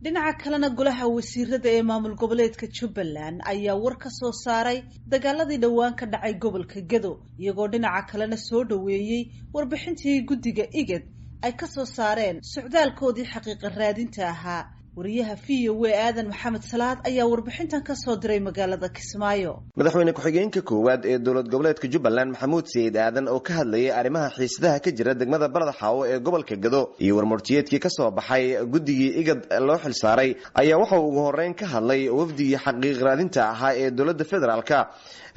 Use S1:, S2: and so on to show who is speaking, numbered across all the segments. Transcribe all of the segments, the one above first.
S1: dhinaca kalena golaha wasiirada ee maamul goboleedka Jubbaland ayaa war ka soo saaray dagaaladii dhawaan ka dhacay gobolka Gedo iyagoo dhinaca kalena soo dhaweeyay warbixintii guddiga IGAD ay ka soo saareen socdaalkoodii xaqiiqo raadinta ahaa wariyaha VOA Aadan Maxamuud Sayid ayaa warbixintan ka soo diray magaalada Kismaayo.
S2: Madaxweyne Kuxigeenka koowaad ee dowlad goboleedka Jubbaland Maxamuud Sayid Aadan oo ka hadlayay arrimaha xiisadda ka jira degmada Beled Xaawo ee gobolka Gedo iyo warmurtiyeedkii ka soo baxay guddigii IGAD loo xil saaray ayaa waxa uu ugu horeyn ka hadlay wafdigii xaqiiq raadinta ahaa ee dowladda federaalka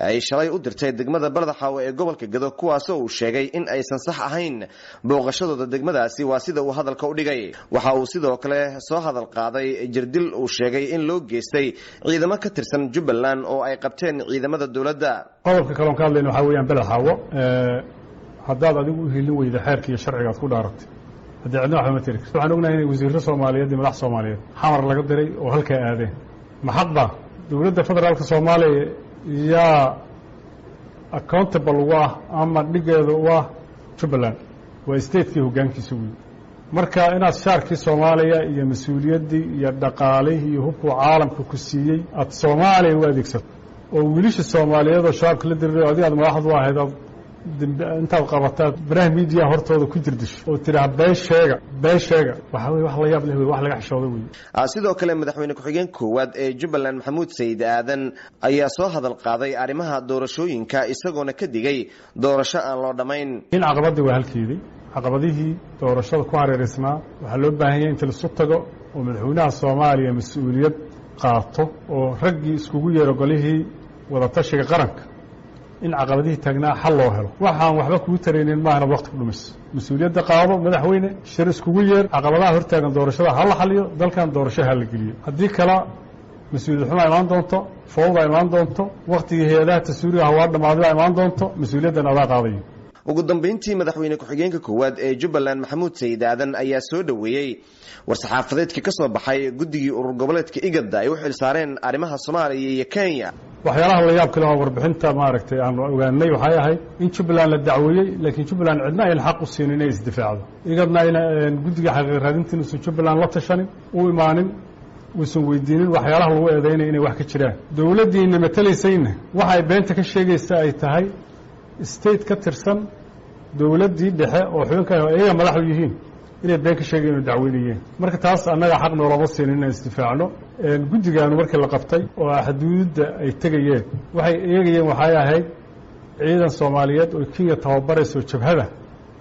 S2: ay shalay u dirtay degmada Beled Xaawo ee gobolka Gedo kuwaas oo uu sheegay in aysan sax ahayn booqashadooda degmadaasi waa sida uu hadalka u dhigay. Waxa uu sidoo kale soo hadal qaaday jirdil uu sheegay in loo geystay ciidamo ka tirsan Jubbaland oo ay qabteen ciidamada dowladda.
S3: qodobka kale oo ka hadlayna waxa weeyaan Beled Xaawo haddaad adigu u helin weyda xeerka iyo sharciga aad ku dhaaratay haddii cidna waxba ma tiri karto. waxaan ognahay inay wasiirro Soomaaliyeed iyo madax Soomaaliyeed xamar laga diray oo halkaa aadeen maxadba dowladda federaalka Soomaaliya yaa accountable waa ama dhigeedu waa Jubbaland waa state-kii hoggaankiisa weey marka inaad shaarkii Soomaaliya iyo mas'uuliyadii iyo dhaqaalihii iyo hubka caalamka ku siiyay aad Soomaaliya u adeegsato oo wiilasha Soomaaliyeed oo shaarka la diray adiga madaxdu ahayd inta qabataa baraha media hortooda ku jirdisho oo tiraahdo been sheega waxa wax la yaab leh wax laga xishooday weey.
S2: sidoo kale madaxweyne ku-xigeenka koowaad ee Jubbaland Maxamuud Sayid Aadan ayaa soo hadal qaaday arrimaha doorashooyinka isagoona ka digay doorasho aan loo dhamayn.
S3: in caqabadii waa halkeedii caqabadihii doorashada ku hareereysnaa waxaa loo baahan yahay in la soo tago oo madaxweynaha Soomaaliya mas'uuliyad qaato oo raggii iskugu yeero golihii wada tashiga qaranka in caqabadihii taagnaa xal loo helo waxaan waxba kugu tareenin maahna waqti ku dhumis mas'uuliyadda qaado madaxweyne shir iskugu yeer caqabadaha hortaagan doorashada hal la xaliyo dalkan doorasho hal la geliyo haddii kala mas'uuliyad xumo imaan doonto fowda imaan doonto waqtigii hay'adaha tasuuriga waa dhamaaday imaan doonto mas'uuliyaddan adaa qaadayo.
S2: ugu dambeyntii madaxweyne ku-xigeenka koowaad ee Jubbaland Maxamuud Sayid Aadan ayaa soo dhaweeyay war-saxaafadeedkii ka soo baxay guddigii urur goboleedka IGAD ay u xil saareen arrimaha Soomaaliya iyo Kenya.
S3: waxyaalaha la yaab kale oo warbixinta maaragtay aan ogaanay waxay ahayd in Jubbaland la dacweeyay laakiin Jubbaland cidna ay xaq u siin inay isdifaacdo IGADna guddiga xaqiiq raadintiisa inuu Jubbaland la tashanin u imaanin wuxuu weydiinin waxyaalaha lagu eedeynay inay wax ka jiraan dawladdiina matalaysayna waxa ay beenta ka sheegaysaa ay tahay state ka tirsan dawladdii dhexe oo xubinka ay madaxdu yihiin inay been ka sheegayeen dacweynayeen marka taas annaga xaq noolama siin inaan isdifaacno guddigan markii la qabtay oo xuduudda ay tagayeen waxay eegayeen waxay ahayd ciidan Soomaaliyeed oo Kenya tababarayso jabhada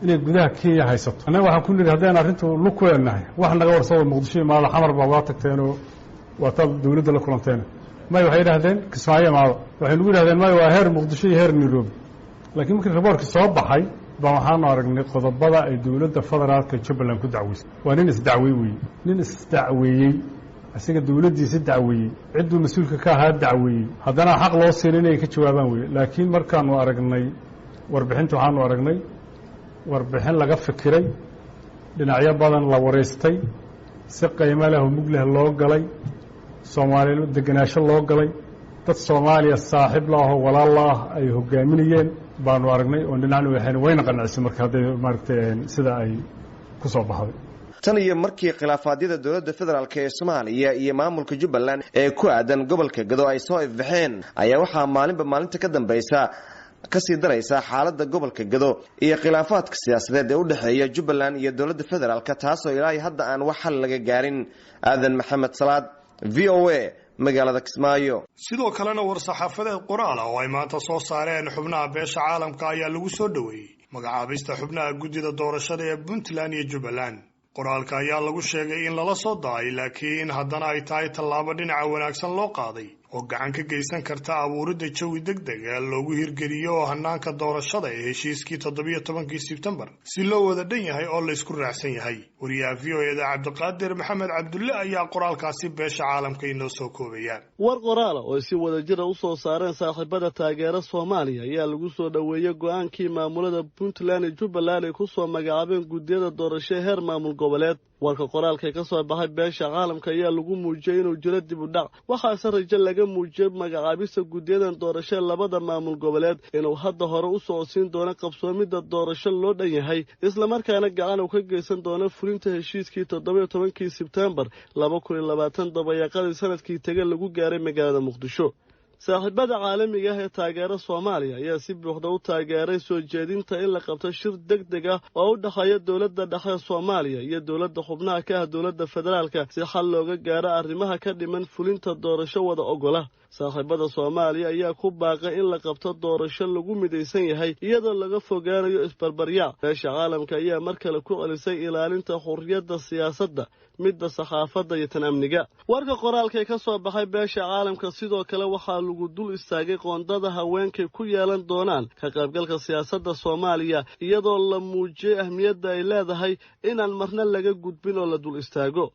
S3: inay gudaha Kenya haysato annaga waxaan ku niri haddaan arrintu lu keenahay wax naga warsado Muqdisho maada xamar baa waa tagteen oo waa tal dawladda la kulanteen may waxay yiraahdeen Kismaayo maada waxay nagu yiraahdeen may waa heer Muqdisho iyo heer Nairobi laakiin markii raboorkii soo baxay waxaan aragnay qodobada ay dawladda federaalka Jubbaland ku dacweysay waa nin isdacweeyay asiga dawladdiisa dacweeyay ciduu mas'uulka ka ahaa dacweeyay haddana xaq loo siin inay ka jawaabaan weey laakiin markaanu aragnay warbixinta waxaanu aragnay warbixin laga fikiray dhinacyo badan la wareystay si qiimo leh oo mug leh loo galay Soomaaliyeed deganaansho loo galay dad Soomaaliya saaxiib la ah walaal la ah ay hogaaminayeen baanu aragnay oo dhinacna waxayna wayna qanacsan marka haday maaragtay sida ay ku soo baxday.
S2: tan iyo markii khilaafaadyada dowladda federaalka ee Soomaaliya iyo maamulka Jubbaland ee ku aadan gobolka Gedo ay soo ifbaxeen ayaa waxaa maalinba maalinta ka dambaysa ka sii daraysa xaaladda gobolka Gedo iyo khilaafaadka siyaasadeed ee u dhaxeeya Jubbaland iyo dowladda federaalka taasoo ilaa hadda aan wax xal laga gaarin. Aadan Maxamuud Sayid VOA magaalada Kismaayo.
S4: sidoo kalena war-saxaafadeed qoraal ah oo ay maanta soo saareen xubnaha beesha caalamka ayaa lagu soo dhaweeyay magacaabista xubnaha guddida doorashada ee Puntland iyo Jubbaland. qoraalka ayaa lagu sheegay in lala soo daay laakiin haddana ay tahay tallaabo dhinaca wanaagsan loo qaaday oo gacan ka geysan karta abuuridda jawi degdeg ah loogu hirgeliyo hanaanka doorashada ee heshiiskii 17 Sebtembar si loo wada dhan yahay oo la isku raacsan yahay. wariyaha VOA-da Cabdiqaadir Maxamed Cabdulle ayaa qoraalkaasi beesha caalamka inoo soo koobaya.
S5: war qoraal oo si wada jir u soo saareen saaxiibada taageera Soomaaliya ayaa lagu soo dhaweeyay go'aankii maamulada Puntland iyo Jubbaland ay ku soo magacaabeen guddiyada doorashada heer maamul goboleed. warka qoraalka ka soo baxay beesha caalamka ayaa lagu muujiyay inuu jiro dib u dhac waxaase rajo laga muujiyay magacaabista guddiyadan doorasho labada maamul goboleed inuu hadda hore u socodsiin doono qabsoomidda doorasho loo dhan yahay islamarkaana gacan uu ka geysan doono fulinta heshiiskii 17 Sebtembar 2020 dabayaaqadii sanadkii tagay lagu gaaray magaalada Muqdisho. saaxiibada caalamiga ah ee taageera Soomaaliya ayaa si buuxda u taageeray soo jeedinta in la qabto shir degdeg ah oo u dhaxeeya dawladda dhexe Soomaaliya iyo dawladda xubnaha ka ah dawladda federaalka si xal looga gaaro arrimaha ka dhiman fulinta doorasho wada ogola. saaxiibada Soomaaliya ayaa ku baaqay in la qabto doorasho lagu midaysan yahay iyadoo laga fogaanayo isbarbaryac. beesha caalamka ayaa mar kale ku celisay ilaalinta xurriyadda siyaasadda midda saxaafadda iyo tan amniga. warka qoraalka ka soo baxay beesha caalamka sidoo kale waxaa lagu dul istaagay qoondada haweenkay ku yeelan doonaan ka qaybgalka siyaasadda Soomaaliya iyadoo la muujiyay ahmiyadda ay leedahay inaan marna laga gudbin oo la dul istaago.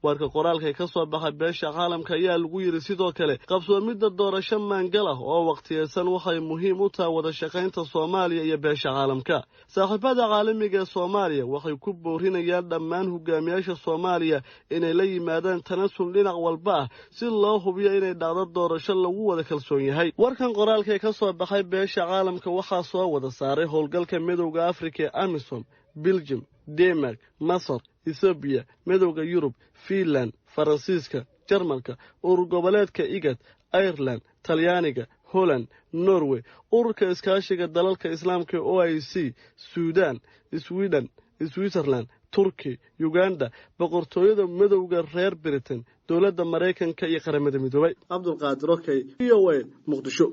S5: warka qoraalka ka soo baxay beesha caalamka ayaa lagu yiri sidoo kale qabsoomidda doorasho maangal ah oo waqtiyeysan waxay muhiim u tahay wada shaqaynta Soomaaliya iyo beesha caalamka. saaxiibada caalamiga ee Soomaaliya waxay ku boorinayaan dhammaan hogaamiyaasha Soomaaliya inay la yimaadaan tanaasul dhinac walba ah si loo hubiyo inay dhacdo doorasho lagu wada kalsoon yahay. warkan qoraalka ka soo baxay beesha caalamka waxaa soo wada saaray howlgalka midowga Afrika AMISOM, Belgium, Denmark, Masar, Ethiopia, midowga Yurub, Finland, Faransiiska, Jarmalka, Urur Goboleedka IGAD, Ireland, Talyaaniga, Holland, Norway, ururka iskaashiga dalalka Islaamka OIC, Suudaan, Sweden, Switzerland, Turkey, Uganda, boqortooyada midowga reer Britain, dawladda Mareykanka iyo qaramada midoobay. Cabdulqaadir Okey, VOA, Muqdisho.